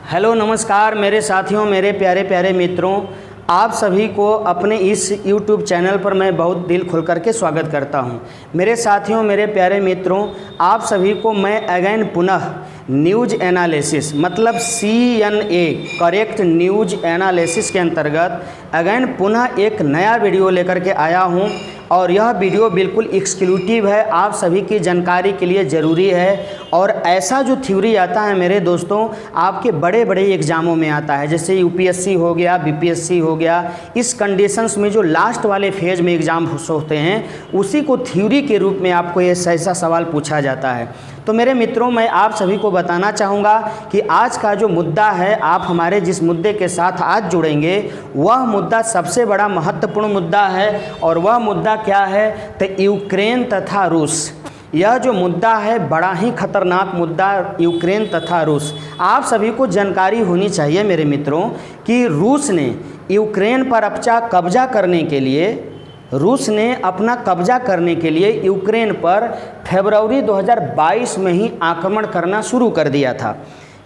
Hello नमस्कार मेरे साथियों, मेरे प्यारे प्यारे मित्रों, आप सभी को अपने इस YouTube चैनल पर मैं बहुत दिल खोल करके स्वागत करता हूं। मेरे साथियों, मेरे प्यारे मित्रों, आप सभी को मैं अगेन पुनः न्यूज़ एनालिसिस मतलब CNA करेक्ट न्यूज़ एनालिसिस के अंतर्गत अगेन पुनः एक नया वीडियो लेकर के आया हूं और यह वीडियो बिल्कुल एक्सक्लूसिव है, आप सभी की जानकारी के लिए ज़रूरी है। और ऐसा जो थ्योरी आता है मेरे दोस्तों, आपके बड़े बड़े एग्ज़ामों में आता है, जैसे UPSC हो गया, BPSC हो गया। इस कंडीशंस में जो लास्ट वाले फेज में एग्ज़ाम होते हैं, उसी को थ्योरी के रूप में आपको ये ऐसा सवाल पूछा जाता है। तो मेरे मित्रों, मैं आप सभी को बताना चाहूँगा कि आज का जो मुद्दा है, आप हमारे जिस मुद्दे के साथ आज जुड़ेंगे वह मुद्दा सबसे बड़ा महत्वपूर्ण मुद्दा है। और वह मुद्दा क्या है? तो यूक्रेन तथा रूस। यह जो मुद्दा है बड़ा ही खतरनाक मुद्दा, यूक्रेन तथा रूस। आप सभी को जानकारी होनी चाहिए मेरे मित्रों कि रूस ने यूक्रेन पर अपना कब्जा करने के लिए यूक्रेन पर फरवरी 2022 में ही आक्रमण करना शुरू कर दिया था।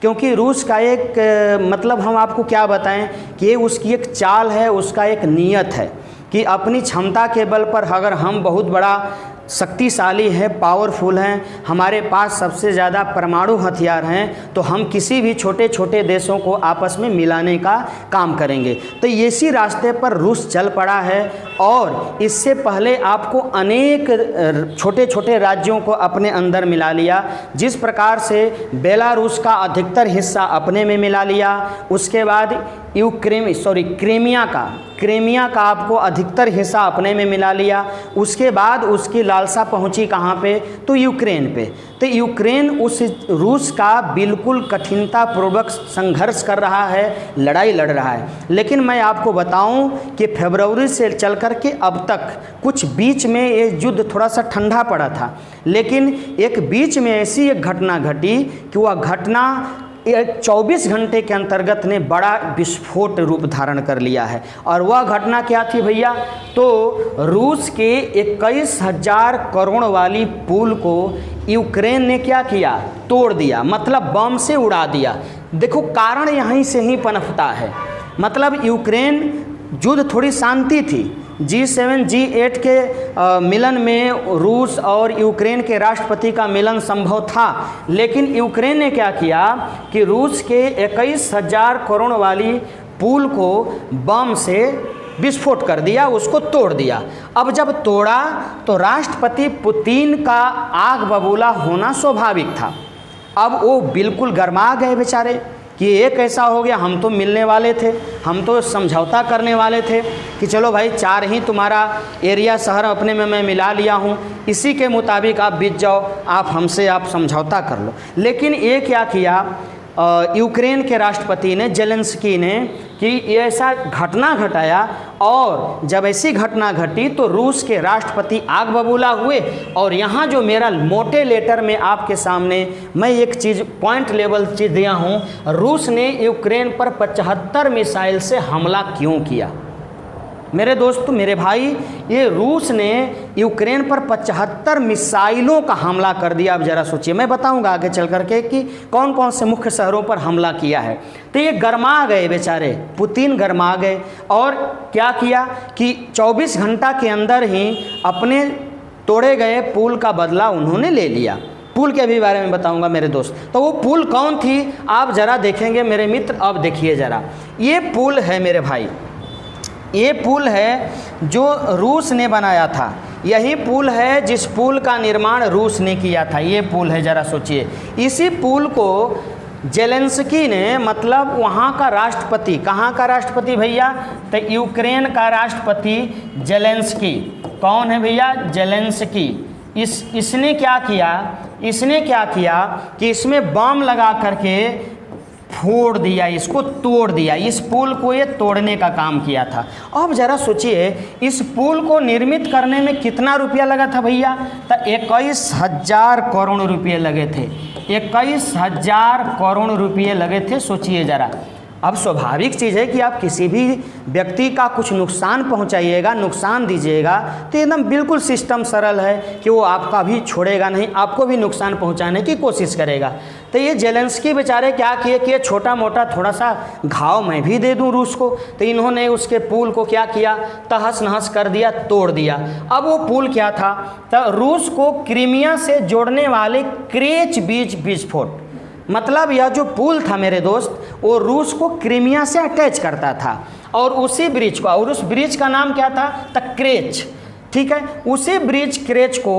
क्योंकि रूस का एक मतलब हम आपको क्या बताएं कि उसकी एक चाल है, उसका एक नीयत है कि अपनी क्षमता के बल पर अगर हम बहुत बड़ा शक्तिशाली है, पावरफुल हैं, हमारे पास सबसे ज़्यादा परमाणु हथियार हैं, तो हम किसी भी छोटे छोटे देशों को आपस में मिलाने का काम करेंगे। तो इसी रास्ते पर रूस चल पड़ा है और इससे पहले आपको अनेक छोटे छोटे राज्यों को अपने अंदर मिला लिया। जिस प्रकार से बेलारूस का अधिकतर हिस्सा अपने में मिला लिया, उसके बाद क्रीमिया का आपको अधिकतर हिस्सा अपने में मिला लिया। उसके बाद उसकी लालसा पहुंची कहाँ पे? तो यूक्रेन पे। तो यूक्रेन उस रूस का बिल्कुल कठिनतापूर्वक संघर्ष कर रहा है, लड़ाई लड़ रहा है। लेकिन मैं आपको बताऊं कि फरवरी से चल कर के अब तक कुछ बीच में ये युद्ध थोड़ा सा ठंडा पड़ा था, लेकिन एक बीच में ऐसी एक घटना घटी कि वह घटना 24 घंटे के अंतर्गत ने बड़ा विस्फोट रूप धारण कर लिया है। और वह घटना क्या थी भैया? तो रूस के 21,000 करोड़ वाली पुल को यूक्रेन ने क्या किया? तोड़ दिया, मतलब बम से उड़ा दिया। देखो, कारण यहीं से ही पनपता है। मतलब यूक्रेन युद्ध थोड़ी शांति थी, G7 G8 के मिलन में रूस और यूक्रेन के राष्ट्रपति का मिलन संभव था। लेकिन यूक्रेन ने क्या किया कि रूस के 21,000 करोड़ वाली पुल को बम से विस्फोट कर दिया, उसको तोड़ दिया। अब जब तोड़ा तो राष्ट्रपति पुतिन का आग बबूला होना स्वाभाविक था। अब वो बिल्कुल गरमा गए बेचारे कि ये कैसा हो गया, हम तो मिलने वाले थे, हम तो समझौता करने वाले थे कि चलो भाई 4 ही तुम्हारा एरिया शहर अपने में मैं मिला लिया हूँ, इसी के मुताबिक आप बीत जाओ, आप हमसे आप समझौता कर लो। लेकिन ये क्या किया यूक्रेन के राष्ट्रपति ने, जेलेंस्की ने, कि ऐसा घटना घटाया। और जब ऐसी घटना घटी तो रूस के राष्ट्रपति आग बबूला हुए। और यहाँ जो मेरा मोटे लेटर में आपके सामने मैं एक चीज़ पॉइंट लेवल चीज़ दिया हूँ, रूस ने यूक्रेन पर 75 मिसाइल से हमला क्यों किया? मेरे दोस्त, मेरे भाई, ये रूस ने यूक्रेन पर 75 मिसाइलों का हमला कर दिया। अब ज़रा सोचिए, मैं बताऊंगा आगे चल करके कि कौन कौन से मुख्य शहरों पर हमला किया है। तो ये गरमा गए बेचारे, पुतिन गरमा गए और क्या किया कि 24 घंटा के अंदर ही अपने तोड़े गए पुल का बदला उन्होंने ले लिया। पुल के भी बारे में बताऊंगा मेरे दोस्त। तो वो पुल कौन थी आप ज़रा देखेंगे मेरे मित्र। अब देखिए ज़रा, ये पुल है मेरे भाई, ये पुल है जो रूस ने बनाया था। यही पुल है जिस पुल का निर्माण रूस ने किया था। ये पुल है, ज़रा सोचिए। इसी पुल को जेलेंस्की ने, मतलब वहाँ का राष्ट्रपति, कहाँ का राष्ट्रपति भैया? तो यूक्रेन का राष्ट्रपति जेलेंस्की। कौन है भैया? जेलेंस्की। इसने क्या किया कि इसमें बम लगा करके फोड़ दिया, इसको तोड़ दिया। इस पुल को ये तोड़ने का काम किया था। अब ज़रा सोचिए, इस पुल को निर्मित करने में कितना रुपया लगा था भैया? तो 21,000 करोड़ रुपये लगे थे। 21,000 करोड़ रुपये लगे थे, सोचिए ज़रा। अब स्वाभाविक चीज़ है कि आप किसी भी व्यक्ति का कुछ नुकसान पहुंचाइएगा, नुकसान दीजिएगा, तो एकदम बिल्कुल सिस्टम सरल है कि वो आपका भी छोड़ेगा नहीं, आपको भी नुकसान पहुंचाने की कोशिश करेगा। तो ये जेलेंस्की बेचारे क्या किए कि ये छोटा मोटा थोड़ा सा घाव मैं भी दे दूं रूस को, तो इन्होंने उसके पुल को क्या किया, तहस नहस कर दिया, तोड़ दिया। अब वो पुल क्या था, तो रूस को क्रीमिया से जोड़ने वाले क्रेच बीच विस्फोट, मतलब यह जो पुल था मेरे दोस्त वो रूस को क्रीमिया से अटैच करता था, और उसी ब्रिज को, और उस ब्रिज का नाम क्या था, क्रेच, ठीक है। उसी ब्रिज क्रेच को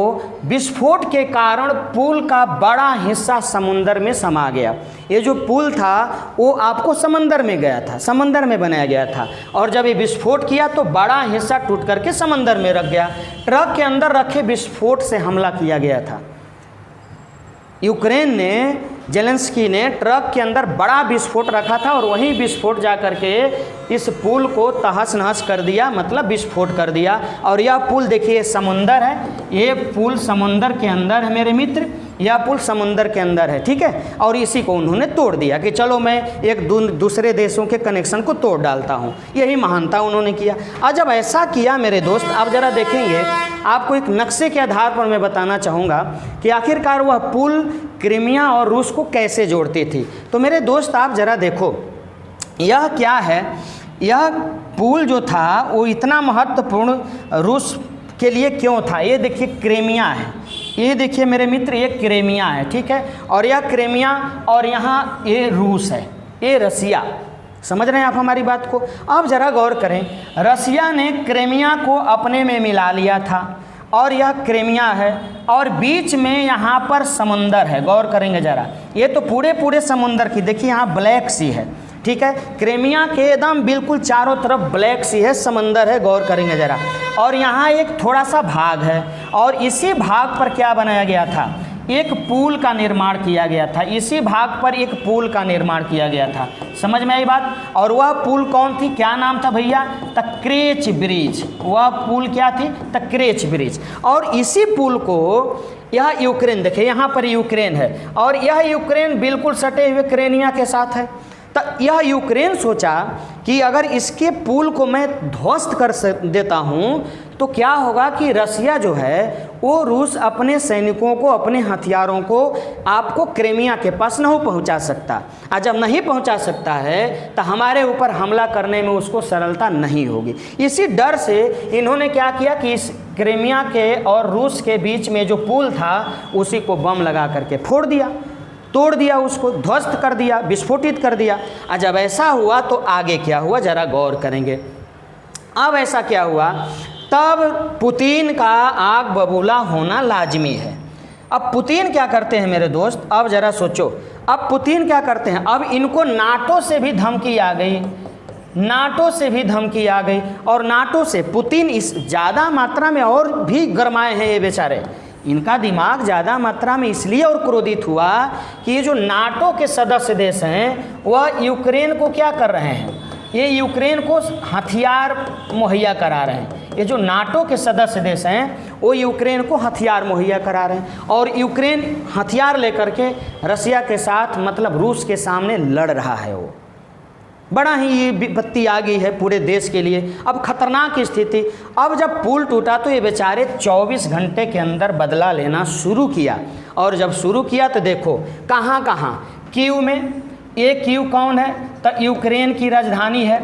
विस्फोट के कारण पुल का बड़ा हिस्सा समुंदर में समा गया। ये जो पुल था वो आपको समंदर में गया था, समंदर में बनाया गया था, और जब ये विस्फोट किया तो बड़ा हिस्सा टूट करके समंदर में रख गया। ट्रक के अंदर रखे विस्फोट से हमला किया गया था। यूक्रेन ने, जेलेंस्की ने ट्रक के अंदर बड़ा विस्फोट रखा था और वही विस्फोट जा करके इस पुल को तहस नहस कर दिया, मतलब विस्फोट कर दिया। और यह पुल देखिए समुंदर है, ये पुल समुंदर के अंदर है मेरे मित्र, यह पुल समुंदर के अंदर है, ठीक है। और इसी को उन्होंने तोड़ दिया कि चलो मैं एक दूसरे देशों के कनेक्शन को तोड़ डालता हूँ, यही महानता उन्होंने किया। और जब ऐसा किया मेरे दोस्त, आप ज़रा देखेंगे, आपको एक नक्शे के आधार पर मैं बताना चाहूँगा कि आखिरकार वह पुल क्रीमिया और रूस को कैसे जोड़ती थी। तो मेरे दोस्त आप ज़रा देखो, यह क्या है, यह पुल जो था वो इतना महत्वपूर्ण रूस के लिए क्यों था। ये देखिए क्रीमिया है, ये देखिए मेरे मित्र, ये क्रीमिया है, ठीक है। और यह क्रीमिया, और यहाँ ये रूस है, ये रसिया। समझ रहे हैं आप हमारी बात को। अब ज़रा गौर करें, रसिया ने क्रीमिया को अपने में मिला लिया था, और यह क्रीमिया है, और बीच में यहाँ पर समुंदर है। गौर करेंगे ज़रा, ये तो पूरे समुंदर की, देखिए यहाँ ब्लैक सी है, ठीक है। क्रीमिया के एकदम बिल्कुल चारों तरफ ब्लैक सी है, समंदर है, गौर करेंगे ज़रा। और यहाँ एक थोड़ा सा भाग है, और इसी भाग पर क्या बनाया गया था, एक पुल का निर्माण किया गया था। इसी भाग पर एक पुल का निर्माण किया गया था, समझ में आई बात। और वह पुल कौन थी, क्या नाम था भैया, क्रेच ब्रिज। वह पुल क्या थी, क्रेच ब्रिज। और इसी पुल को यह यूक्रेन, देखिए यहाँ पर यूक्रेन है, और यह यूक्रेन बिल्कुल सटे हुए क्रेनिया के साथ है। तो यह यूक्रेन सोचा कि अगर इसके पुल को मैं ध्वस्त कर देता हूँ तो क्या होगा कि रसिया जो है वो रूस अपने सैनिकों को, अपने हथियारों को आपको क्रीमिया के पास नहीं पहुँचा सकता। और जब नहीं पहुँचा सकता है तो हमारे ऊपर हमला करने में उसको सरलता नहीं होगी। इसी डर से इन्होंने क्या किया कि इस क्रीमिया के और रूस के बीच में जो पुल था उसी को बम लगा करके फोड़ दिया, तोड़ दिया, उसको ध्वस्त कर दिया, विस्फोटित कर दिया। और जब ऐसा हुआ तो आगे क्या हुआ, ज़रा गौर करेंगे। अब ऐसा क्या हुआ, तब पुतिन का आग बबूला होना लाजमी है। अब पुतिन क्या करते हैं मेरे दोस्त, अब ज़रा सोचो, अब पुतिन क्या करते हैं, अब इनको नाटो से भी धमकी आ गई, नाटो से भी धमकी आ गई। और नाटो से पुतिन इस ज़्यादा मात्रा में और भी गरमाए हैं ये बेचारे, इनका दिमाग ज़्यादा मात्रा में इसलिए और क्रोधित हुआ कि ये जो नाटो के सदस्य देश हैं वह यूक्रेन को क्या कर रहे हैं, ये यूक्रेन को हथियार मुहैया करा रहे हैं। ये जो नाटो के सदस्य देश हैं वो यूक्रेन को हथियार मुहैया करा रहे हैं, और यूक्रेन हथियार लेकर के रसिया के साथ, मतलब रूस के सामने लड़ रहा है। वो बड़ा ही ये विपत्ति आ गई है पूरे देश के लिए, अब खतरनाक स्थिति। अब जब पुल टूटा तो ये बेचारे 24 घंटे के अंदर बदला लेना शुरू किया, और जब शुरू किया तो देखो कहाँ कहाँ, कीव में। ये कीव कौन है, तो यूक्रेन की राजधानी है।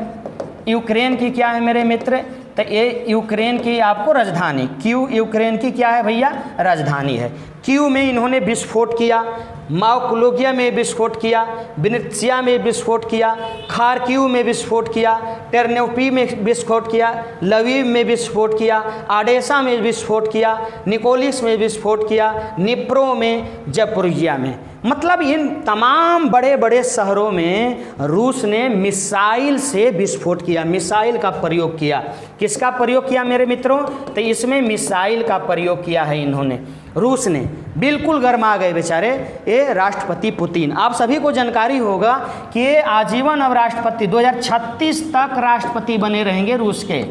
यूक्रेन की क्या है मेरे मित्र, तो ये यूक्रेन की आपको राजधानी, कीव यूक्रेन की क्या है भैया, राजधानी है। कीव में इन्होंने विस्फोट किया, माओक्लोगिया में विस्फोट किया, विनित्सिया में विस्फोट किया, खारकीव में विस्फोट किया, टेर्नोपी में विस्फोट किया, लवीव में विस्फोट किया, आडेसा में विस्फोट किया, निकोलिस में विस्फोट किया, निप्रो में, जपोरिजिया में। मतलब इन तमाम बड़े बड़े शहरों में रूस ने मिसाइल से विस्फोट किया, मिसाइल का प्रयोग किया। किसका प्रयोग किया मेरे मित्रों, तो इसमें मिसाइल का प्रयोग किया है इन्होंने, रूस ने। बिल्कुल गर्मा गए बेचारे ये राष्ट्रपति पुतिन। आप सभी को जानकारी होगा कि ये आजीवन अब राष्ट्रपति 2036 तक राष्ट्रपति बने रहेंगे रूस के।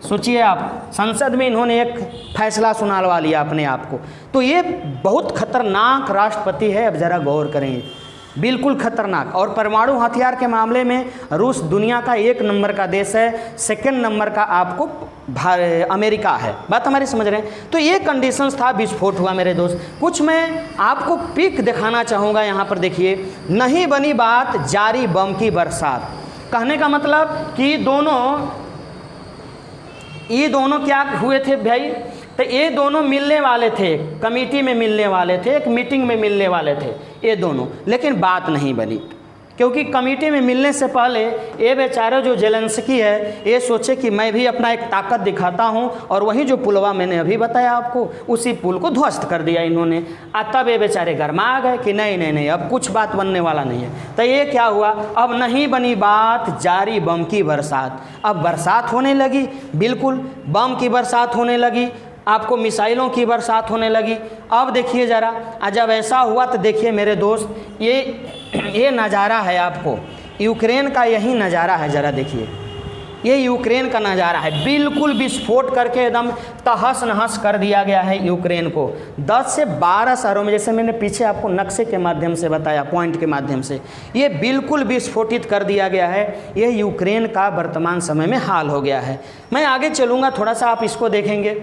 सोचिए आप, संसद में इन्होंने एक फैसला सुनावा लिया अपने आप को। तो ये बहुत खतरनाक राष्ट्रपति है। अब ज़रा गौर करें, बिल्कुल खतरनाक। और परमाणु हथियार के मामले में रूस दुनिया का 1 नंबर का देश है, 2nd नंबर का आपको अमेरिका है। बात हमारी समझ रहे हैं। तो ये कंडीशंस था, विस्फोट हुआ मेरे दोस्त। कुछ मैं आपको पिक दिखाना चाहूँगा यहाँ पर, देखिए। नहीं बनी बात, जारी बम की बरसात। कहने का मतलब कि ये दोनों क्या हुए थे भाई, तो ये दोनों मिलने वाले थे, कमेटी में मिलने वाले थे, एक मीटिंग में मिलने वाले थे ये दोनों, लेकिन बात नहीं बनी। क्योंकि कमेटी में मिलने से पहले ये बेचारे जो जेलेंस्की है, ये सोचे कि मैं भी अपना एक ताकत दिखाता हूँ, और वही जो पुलवा मैंने अभी बताया आपको, उसी पुल को ध्वस्त कर दिया इन्होंने। तब ये बेचारे गरमा गए कि नहीं नहीं नहीं, अब कुछ बात बनने वाला नहीं है। तो ये क्या हुआ, अब नहीं बनी बात, जारी बम की बरसात। अब बरसात होने लगी, बिल्कुल बम की बरसात होने लगी, आपको मिसाइलों की बरसात होने लगी। अब देखिए ज़रा, जब ऐसा हुआ तो देखिए मेरे दोस्त, ये नज़ारा है आपको यूक्रेन का, यही नज़ारा है, ज़रा देखिए, ये यूक्रेन का नज़ारा है। बिल्कुल विस्फोट करके एकदम तहस नहस कर दिया गया है यूक्रेन को 10 से 12 शहरों में, जैसे मैंने पीछे आपको नक्शे के माध्यम से बताया, पॉइंट के माध्यम से, ये बिल्कुल विस्फोटित कर दिया गया है। ये यूक्रेन का वर्तमान समय में हाल हो गया है। मैं आगे चलूँगा, थोड़ा सा आप इसको देखेंगे।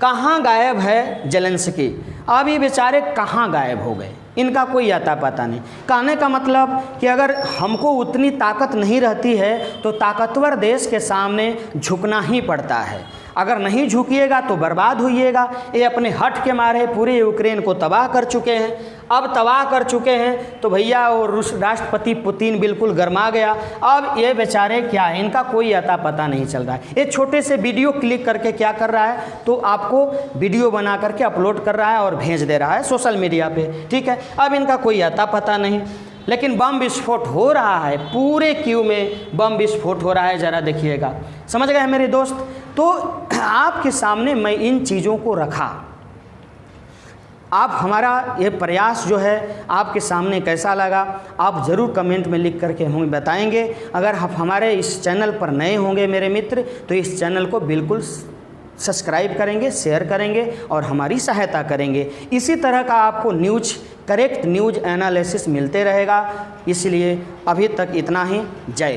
कहाँ गायब है जेलेंस्की, अब ये बेचारे कहाँ गायब हो गए, इनका कोई अता पता नहीं। कहने का मतलब कि अगर हमको उतनी ताकत नहीं रहती है तो ताकतवर देश के सामने झुकना ही पड़ता है। अगर नहीं झुकिएगा तो बर्बाद होइएगा। ये अपने हट के मारे पूरे यूक्रेन को तबाह कर चुके हैं। अब तबाह कर चुके हैं तो भैया वो रूस राष्ट्रपति पुतिन बिल्कुल गरमा गया। अब ये बेचारे क्या है, इनका कोई अता पता नहीं चल रहा है। ये छोटे से वीडियो क्लिक करके क्या कर रहा है, तो आपको वीडियो बना करके अपलोड कर रहा है और भेज दे रहा है सोशल मीडिया पे, ठीक है। अब इनका कोई अता पता नहीं, लेकिन बम विस्फोट हो रहा है, पूरे क्यू में बम विस्फोट हो रहा है। ज़रा देखिएगा, समझ गए मेरे दोस्त। तो आपके सामने मैं इन चीज़ों को रखा। आप हमारा ये प्रयास जो है आपके सामने कैसा लगा, आप ज़रूर कमेंट में लिख करके हमें बताएंगे। अगर आप हमारे इस चैनल पर नए होंगे मेरे मित्र, तो इस चैनल को बिल्कुल सब्सक्राइब करेंगे, शेयर करेंगे और हमारी सहायता करेंगे। इसी तरह का आपको करेक्ट न्यूज़ एनालिसिस मिलते रहेगा। इसलिए अभी तक इतना ही। जय।